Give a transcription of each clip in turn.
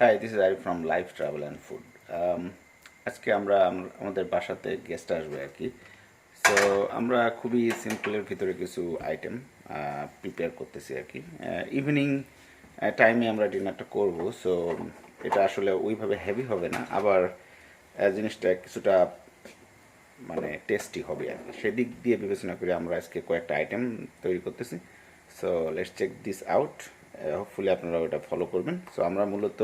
High, this is Arif from life travel and food. আজকে আমরা আমাদের বাসাতে গেস্ট আসবে আর কি। সো আমরা খুবই সিম্পলের ভিতরে কিছু আইটেম প্রিপেয়ার করতেছি আর কি। ইভিনিং টাইমে আমরা ডিনারটা করব। সো এটা আসলে ওইভাবে হেভি হবে না, আবার জিনিসটা কিছুটা মানে টেস্টি হবে আর কি। সেদিক দিয়ে বিবেচনা করে আমরা আজকে কয়েকটা আইটেম তৈরি করতেছি। So let's check this out. Hopefully আপনারা ওটা ফলো করবেন। সো আমরা মূলত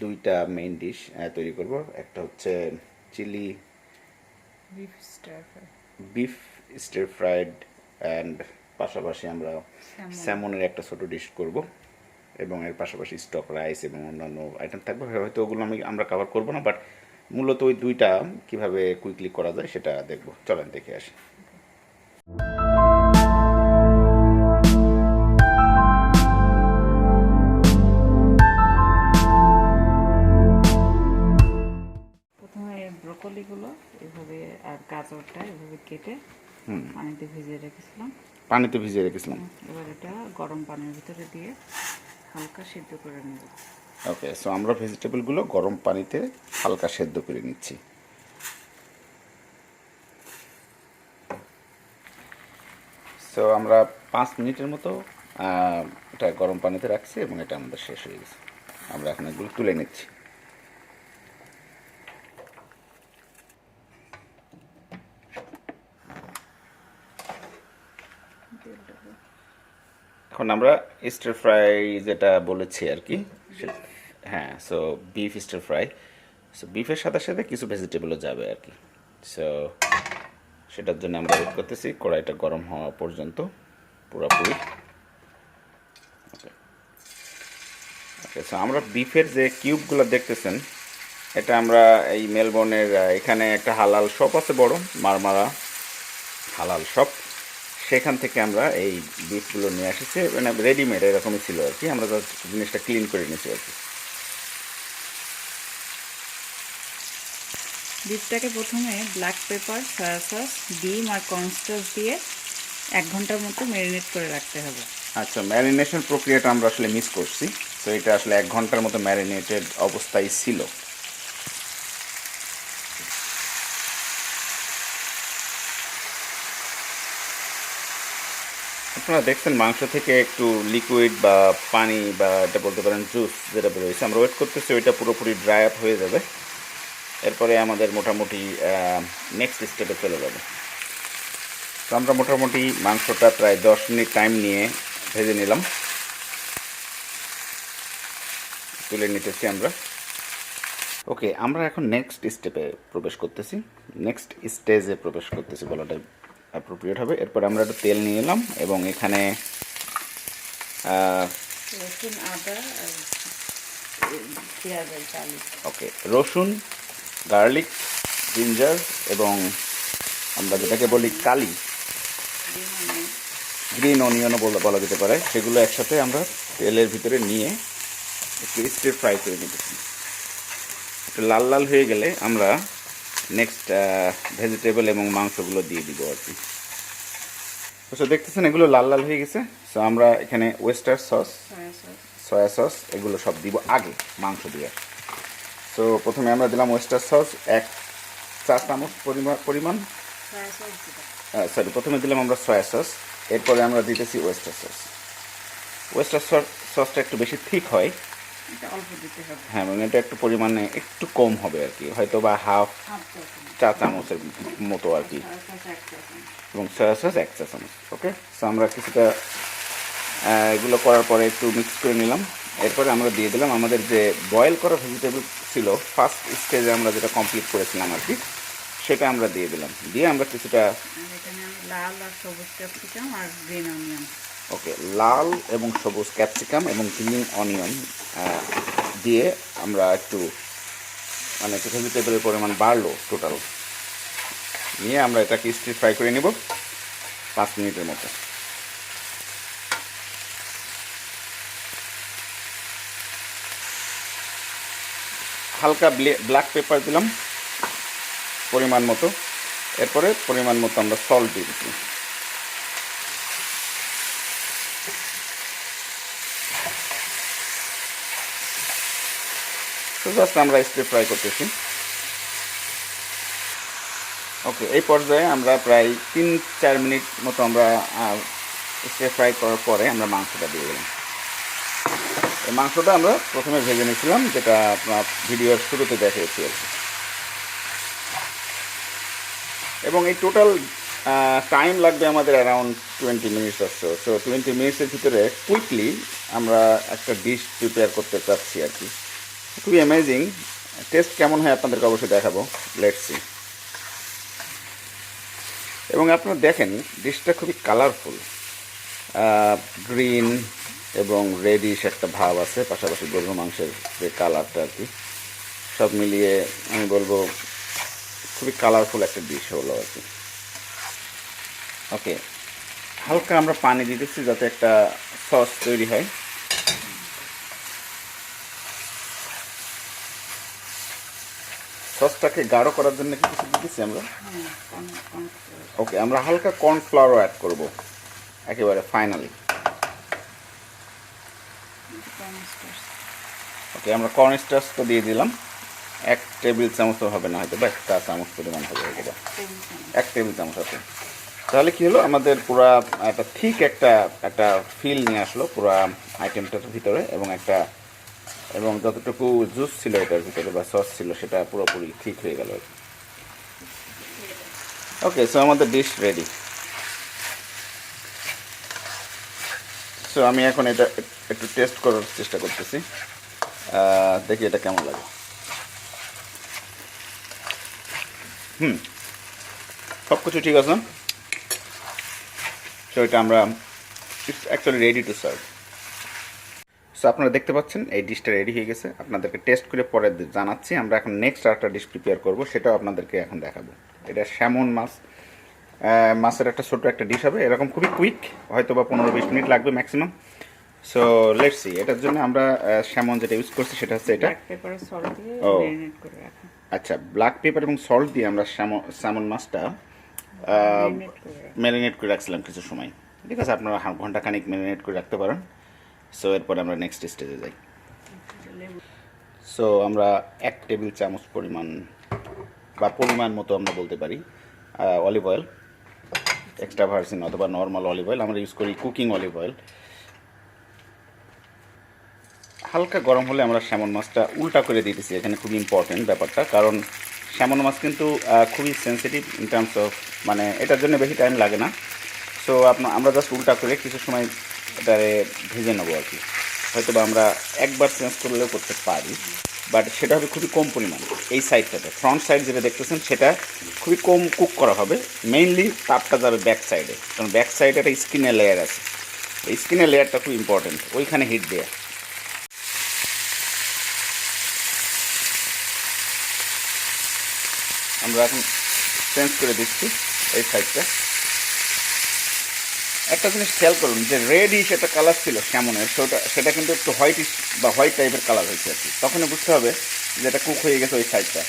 দুইটা মেইন ডিশ তৈরি করব। একটা হচ্ছে chili beef stir fry, beef stir fried, and পাশাপাশি আমরা salmon. স্যামনের একটা ছোটো ডিশ করব, এবং এর পাশাপাশি স্টক রাইস এবং অন্যান্য আইটেম থাকবে। হয়তো ওগুলো আমরা কভার করবো না, বাট মূলত ওই দুইটা কিভাবে কুইকলি করা যায় সেটা দেখব। চলেন দেখে আসি। প্রথমে ব্রোকলিগুলো এভাবে আর গাজরটা এভাবে কেটে পানিতে ভিজিয়ে রেখেছিলাম। পানিতে ভিজিয়ে রেখেছিলাম। এবার এটা গরম পানির ভিতরে দিয়ে হালকা সিদ্ধ করে নেব। ওকে, সো আমরা ভেজিটেবলগুলো গরম পানিতে হালকা সেদ্ধ করে নিচ্ছি। সো আমরা 5 মিনিটের মতো এটা গরম পানিতে রাখছি এবং এটা আমাদের শেষ হয়ে গেছে। আমরা এখন এগুলো তুলে নিচ্ছি। এখন আমরা স্টির ফ্রাই যেটা বলেছি আর কি, হ্যাঁ, so beef stir fry. So বিফের সাথে সাথে কিছু ভেজিটেবলও যাবে আর কি। সো সেটার জন্য আমরা ওয়েট করতেছি কড়াইটা গরম হওয়া পর্যন্ত পুরোপুরি। ওকে ওকে, সো আমরা বিফের যে কিউবগুলো দেখতেছেন, এটা আমরা এই মেলবোর্নের এখানে একটা হালাল শপ আছে বড়, মারমারা হালাল শপ, সেখান থেকে আমরা এই বিফগুলো নিয়ে এসেছি। মানে রেডিমেড এরকমই ছিল আর কি, আমরা জিনিসটা ক্লিন করে নিয়েছি আর কি। বিফটাকে প্রথমে ব্ল্যাক পেপার, সয়া সস, ডিম আর কর্নস্টার্চ দিয়ে 1 ঘন্টার মতো ম্যারিনেট করে রাখতে হবে। আচ্ছা, ম্যারিনেশন প্রক্রিয়াটা আমরা আসলে মিস করছি। তো এটা আসলে 1 ঘন্টার মতো ম্যারিনেটেড অবস্থায় ছিল। আপনারা দেখছেন মাংস থেকে একটু লিকুইড বা পানি বা এটা বলতে পারেন জুস যেটা বেরোয়েছে। আমরা ওয়েট করতেছি ওইটা পুরোপুরি ড্রাই আপ হয়ে যাবে, এরপরে আমাদের মোটামুটি নেক্সট স্টেপে চলে যাবে। তো আমরা মোটামুটি মাংসটা প্রায় 10 মিনিট টাইম নিয়ে ভেজে নিলাম, তুলে নিতেছি আমরা। ওকে, আমরা এখন নেক্সট স্টেপে প্রবেশ করতেছি, নেক্সট স্টেজে প্রবেশ করতেছি বলাটাই অ্যাপ্রোপ্রিয়েট হবে। এরপর আমরা একটু তেল নিয়ে এলাম এবং এখানে রসুন, আদা আর পেঁয়াজ আর চালি। ওকে, রসুন, গার্লিক, জিঞ্জার এবং আমরা যেটাকে বলি কালি, গ্রিন অনিয়নও বলা যেতে পারে, সেগুলো একসাথে আমরা তেলের ভিতরে নিয়ে একটু স্টির ফ্রাই করে নিতেছি। একটু লাল লাল হয়ে গেলে আমরা নেক্সট ভেজিটেবল এবং মাংসগুলো দিয়ে দিব আর কি। তো দেখতেছেন এগুলো লাল লাল হয়ে গেছে। সো আমরা এখানে ওয়েস্টার সস, সয়া সস এগুলো সব দিব আগে মাংস দিয়ে। সো প্রথমে আমরা দিলাম ওয়েস্টার সস 1 চা চামচ পরিমাণ। সরি, প্রথমে দিলাম আমরা সয়া সস, এরপরে আমরা দিতেছি ওয়েস্টার সস। ওয়েস্টার সসটা একটু বেশি থিক হয়, হ্যাঁ, এবং এটা একটু পরিমাণে একটু কম হবে আর কি, হয়তো বা হাফ চা চামচের মতো আর কি, এবং সয়া সস 1 চা চামচ। ওকে, সো আমরা কিছুটা এগুলো করার পরে একটু মিক্স করে নিলাম। এরপরে আমরা দিয়ে দিলাম আমাদের যে বয়েল করা ভেজিটেবল ছিল ফার্স্ট স্টেজে আমরা যেটা কমপ্লিট করেছিলাম আর কি, সেটা আমরা দিয়ে দিলাম। দিয়ে আমরা কিছুটা লাল আর সবুজ ক্যাপসিকাম আর গ্রিন অনিয়ন, ওকে, লাল এবং সবুজ ক্যাপসিকাম এবং গ্রিন অনিয়ন দিয়ে আমরা একটু মানে একটু ভেজিটেবলের পরিমাণ বাড়লো টোটাল, নিয়ে আমরা এটাকে স্টির ফ্রাই করে নেব 5 মিনিটের মতো। হালকা ব্ল্যাক পেপার দিলাম পরিমাণ মতো, এরপরে পরিমাণ মতো আমরা সল্ট দিয়ে দিচ্ছি। তো জাস্ট আমরা স্টির ফ্রাই করতেছি। ওকে, এই পর্যায়ে আমরা প্রায় 3-4 মিনিট মতো আমরা স্টির ফ্রাই করার পরে আমরা মাংসটা দিয়ে দিলাম। এই মাংসটা আমরা প্রথমে ভেজে নিয়েছিলাম, যেটা আপনার ভিডিওর শুরুতে দেখিয়েছি আর কি। এবং এই টোটাল টাইম লাগবে আমাদের অ্যারাউন্ড 20 মিনিটস আসছে। সো 20 মিনিটসের ভিতরে কুইকলি আমরা একটা ডিশ প্রিপেয়ার করতে চাচ্ছি আর কি। খুবই অ্যামেজিং। টেস্ট কেমন হয় আপনাদেরকে অবশ্যই দেখাবো। Let's see. এবং আপনারা দেখেন ডিশটা খুবই কালারফুল, গ্রিন এবং রেডিশ একটা ভাব আছে, পাশাপাশি গরুর মাংসের যে কালারটা আর কি, সব মিলিয়ে আমি বলবো খুবই কালারফুল একটা ডিশ হলো আর কি। ওকে, হালকা আমরা পানি দিতেছি যাতে একটা সস তৈরি হয়। সসটাকে গাঢ় করার জন্য কি কিছু দিতেছি আমরা? ওকে, আমরা হালকা কর্নফ্লাওয়ারও অ্যাড করব একেবারে ফাইনালি। ওকে, আমরা কর্নস্টার্চ তো দিয়ে দিলাম। 1 টেবিল চামচও হবে না, হয়তো বা 1 চা চামচ পরিমাণ হবে, এটা 1 টেবিল চামচ আছে। তাহলে কি হলো, আমাদের পুরা একটা ঠিক একটা ফিল নিয়ে আসলো পুরা আইটেমটার ভিতরে, এবং যতটুকু জুস ছিল এটার ভিতরে বা সস ছিল সেটা পুরোপুরি ঠিক হয়ে গেল। ওকে, সো আমাদের ডিশ রেডি। সো আমি এখন এটা একটু টেস্ট করার চেষ্টা করতেছি, দেখি এটা কেমন লাগে। সব কিছু ঠিক আছে। সো এটা আমরা it's actually ready to serve. So আপনারা দেখতে পাচ্ছেন এই ডিশটা রেডি হয়ে গেছে। আপনাদেরকে টেস্ট করে পরে জানাচ্ছি। আমরা এখন নেক্সট আরেকটা ডিশ প্রিপেয়ার করব, সেটাও আপনাদেরকে এখন দেখাবো। এটা স্যামন মাছের একটা ছোটো একটা ডিশ হবে, এরকম খুবই কুইক, হয়তো বা 15-20 মিনিট লাগবে ম্যাক্সিমাম। So let's see. এটার জন্য আমরা স্যামন যেটা ইউজ করছি সেটা হচ্ছে এটা। ও আচ্ছা, ব্ল্যাক পেপার এবং সল্ট দিয়ে আমরা স্যামন মাছটা ম্যারিনেট করে রাখছিলাম কিছু সময়। ঠিক আছে, আপনারা ঘন্টাখানিক ম্যারিনেট করে রাখতে পারেন। সো এরপরে আমরা নেক্সট স্টেজে যাই। সো আমরা 1 টেবিল চামচ পরিমাণ মতো আমরা বলতে পারি অলিভ অয়েল, এক্সট্রা ভার্জিন অথবা নর্মাল অলিভ অয়েল, আমরা ইউজ করি কুকিং অলিভ অয়েল। হালকা গরম হলে আমরা স্যামন মাছটা উল্টা করে দিতেছি। এখানে খুবই ইম্পর্টেন্ট ব্যাপারটা, কারণ স্যামন মাছ কিন্তু খুবই সেন্সিটিভ ইন টার্মস অফ, মানে এটার জন্য বেশি টাইম লাগে না। সো আমরা জাস্ট উল্টা করে কিছু সময় এটারে ভেজে নেবো আর কি। হয়তো বা আমরা একবার চেঞ্জ করলেও করতে পারি, বাট সেটা হবে খুবই কম পরিমাণ। এই সাইডটাতে ফ্রন্ট সাইড যেটা দেখতেছেন সেটা খুবই কম কুক করা হবে। মেইনলি তাপটা যাবে ব্যাক সাইডে, কারণ ব্যাক সাইডে একটা স্কিনের লেয়ার আছে। এই স্কিনের লেয়ারটা খুব ইম্পর্টেন্ট, ওইখানে হিট দেয়া। আমরা এখন চেঞ্জ করে দিচ্ছি এই সাইডটা। একটা জিনিস খেয়াল করুন, যে রেডিশ একটা কালার ছিল স্যামনের, সেটা কিন্তু একটু হোয়াইট টাইপের কালার হয়েছে আর কি। তখনই বুঝতে হবে যে এটা কুক হয়ে গেছে ওই সাইডটা।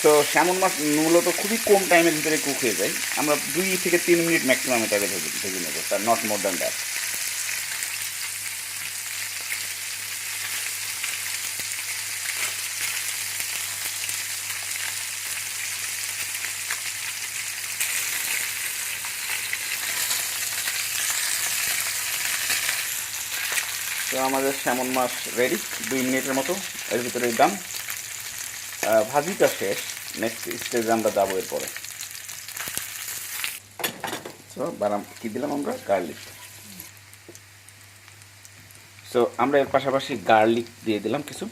তো স্যামন মাছ মূলত খুবই কম টাইমের ভিতরে কুক হয়ে যায়। আমরা 2 থেকে 3 মিনিট ম্যাক্সিমাম এটাকে ভেজে নেবো, তার নট মোর দ্যান দ্যাট। তো আমাদের স্যামন মাছ রেডি 2 মিনিটের মতো, এর ভিতরে ডান। ভাজিটা শেষ, নেক্সট স্টেজে আমরা যাবো এরপরে। সো কি দিলাম আমরা? গার্লিক। সো আমরা এর পাশাপাশি গার্লিক দিয়ে দিলাম কিছু,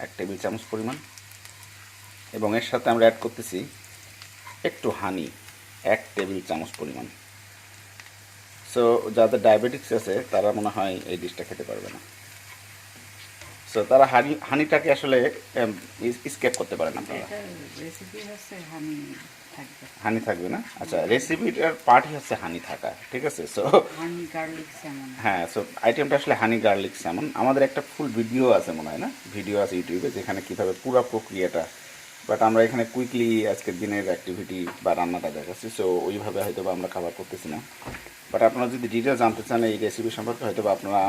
1 টেবিল চামচ পরিমাণ, এবং এর সাথে আমরা অ্যাড করতেছি একটু হানি, 1 টেবিল চামচ পরিমাণ। সো যাদের ডায়াবেটিক্স আছে তারা মনে হয় এই ডিশটা খেতে পারবে না। সো তারা হানিটাকে আসলে স্কেপ করতে পারে না। আপনারা হানি থাকবে না, আচ্ছা, রেসিপিটার পার্টই হচ্ছে হানি থাকা, ঠিক আছে। সো হ্যাঁ, সো আইটেমটা আসলে হানি গার্লিক স্যামন। আমাদের একটা ফুল ভিডিও আছে মনে হয়, না ভিডিও আছে ইউটিউবে, যেখানে কীভাবে পুরো প্রক্রিয়াটা বাট আমরা এখানে কুইকলি আজকের দিনের অ্যাক্টিভিটি বা রান্নাটা দেখাচ্ছি, সো ওইভাবে হয়তো বা আমরা খাবার করতেছি না। বাট আপনারা যদি ডিটেল জানতে চান এই রেসিপি সম্পর্কে, হয়তো বা আপনারা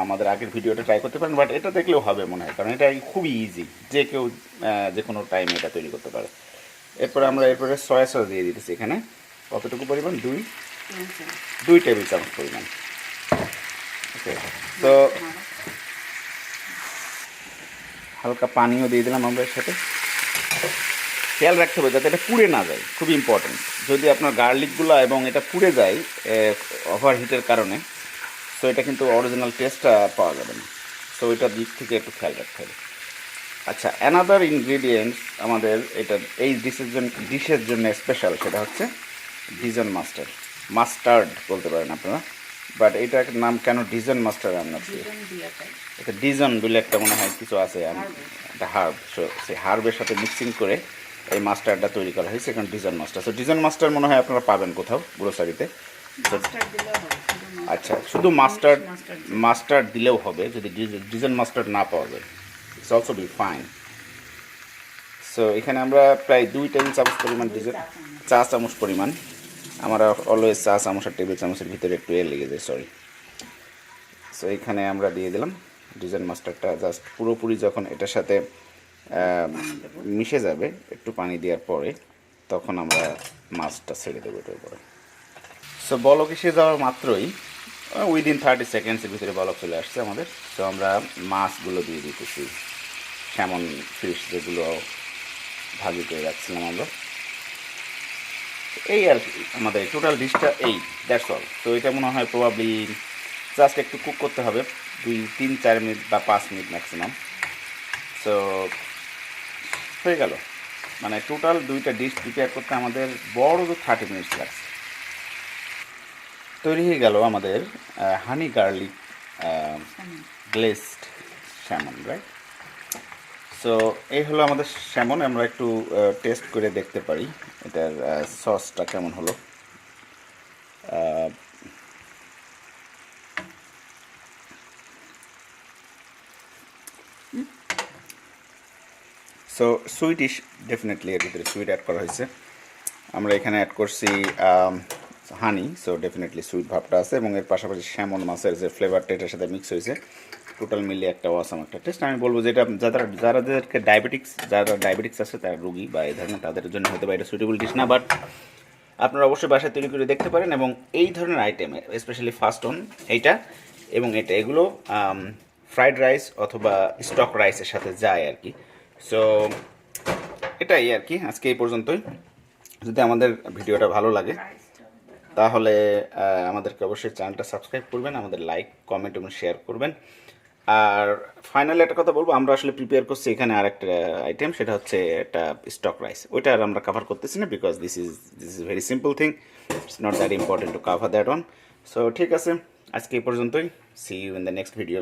আমাদের আগের ভিডিওটা ট্রাই করতে পারেন। বাট এটা দেখলেও হবে মনে হয়, কারণ এটা খুবই ইজি, যে কেউ যে কোনো টাইমে এটা তৈরি করতে পারে। এরপরে আমরা সয়া সস দিয়ে দিতেছি এখানে। কতটুকু পরিমাণ? দুই টেবিল চামচ পরিমাণ। ওকে, তো হালকা পানিও দিয়ে দিলাম আমরা এর সাথে। খেয়াল রাখতে হবে যাতে এটা পুড়ে না যায়, খুবই ইম্পর্টেন্ট। যদি আপনার গার্লিকগুলো এবং এটা পুড়ে যায় ওভার হিটের কারণে, সো এটা কিন্তু অরিজিনাল টেস্টটা পাওয়া যাবে না। সো ওইটার দিক থেকে একটু খেয়াল রাখতে হবে। আচ্ছা, অ্যানাদার ইনগ্রিডিয়েন্টস আমাদের এটা এই ডিশের জন্য স্পেশাল, সেটা হচ্ছে ডিজন মাস্টার্ড বলতে পারেন আপনারা। বাট এটার নাম কেন ডিজন মাস্টার্ড আমরা এটা ডিজন বলে একটা মনে হয় কিছু আছে, একটা হার্ব, সো সেই হার্বের সাথে মিক্সিং করে এই মাস্টার্ডটা তৈরি করা হয়েছে, এখন ডিজন মাস্টার। সো ডিজন মাস্টার মনে হয় আপনারা পাবেন কোথাও গ্রোসারিতে। আচ্ছা, শুধু মাস্টার্ড দিলেও হবে, যদি ডিজন মাস্টার্ড না পাওয়া যায় it's also be fine. So এখানে আমরা প্রায় 2 টেবিল চামচ পরিমাণ চা চামচ পরিমাণ, আমরা অলওয়েজ চা চামচ আর টেবিল চামচের ভিতরে একটু লেগে যায়, সরি। সো এখানে আমরা দিয়ে দিলাম ডিজন মাস্টার্ডটা। জাস্ট পুরোপুরি যখন এটার সাথে মিশে যাবে, একটু পানি দেওয়ার পরে তখন আমরা মাছটা ছেড়ে দেবো এটার উপরে। সো বলক এসে যাওয়ার মাত্রই উইদিন 30 সেকেন্ডসের ভিতরে বলক চলে আসছে আমাদের। সো আমরা মাছগুলো দিয়ে দিতেছি, স্যামন ফিশ যেগুলো ভাজি করে রাখছিলাম আমরা। এই আর কি আমাদের টোটাল ডিশটা, এই দ্যাটস অল। তো এটা মনে হয় প্রবাবলি জাস্ট একটু কুক করতে হবে 2-3-4 মিনিট বা 5 মিনিট ম্যাক্সিমাম। সো হয়ে গেল, মানে টোটাল 2টা ডিশ প্রিপেয়ার করতে আমাদের বড় তো 30 মিনিটস লাগছে। তৈরি হয়ে গেল আমাদের honey garlic glazed salmon, right? So এই হলো আমাদের স্যামন। আমরা একটু টেস্ট করে দেখতে পারি এটার সসটা কেমন হলো। সো সুইটিশ, ডেফিনেটলি এর ভিতরে সুইট অ্যাড করা হয়েছে। আমরা এখানে অ্যাড করছি হানি, সো ডেফিনেটলি সুইট ভাবটা আছে, এবং এর পাশাপাশি স্যামন মাছের যে ফ্লেভারটা এটার সাথে মিক্স হয়েছে, টোটাল মিলিয়ে একটা অসাম একটা টেস্ট। আমি বলবো যে এটা যাদেরকে যারা ডায়াবেটিক্স আছে, তার রুগী বা এই ধরনের, তাদের জন্য হয়তো বা এটা সুইটেবল ডিশ না, বাট আপনারা অবশ্যই বাসায় তৈরি করে দেখতে পারেন। এবং এই ধরনের আইটেমে স্পেশালি ফার্স্ট অন এইটা এবং এটা, এগুলো ফ্রাইড রাইস অথবা স্টক রাইসের সাথে যায় আর কি। সো এটাই আর কি, আজকে এই পর্যন্তই। যদি আমাদের ভিডিওটা ভালো লাগে তাহলে আমাদেরকে অবশ্যই চ্যানেলটা সাবস্ক্রাইব করবেন, আমাদের লাইক, কমেন্ট এবং শেয়ার করবেন। আর ফাইনালি একটা কথা বলবো, আমরা আসলে প্রিপেয়ার করছি এখানে আর একটা আইটেম, সেটা হচ্ছে একটা স্টক রাইস। ওইটা আর আমরা কভার করতেছি না, because this is very simple thing, it's not that important to cover that on. So ঠিক আছে, আজকে এই পর্যন্তই। See you in the next video.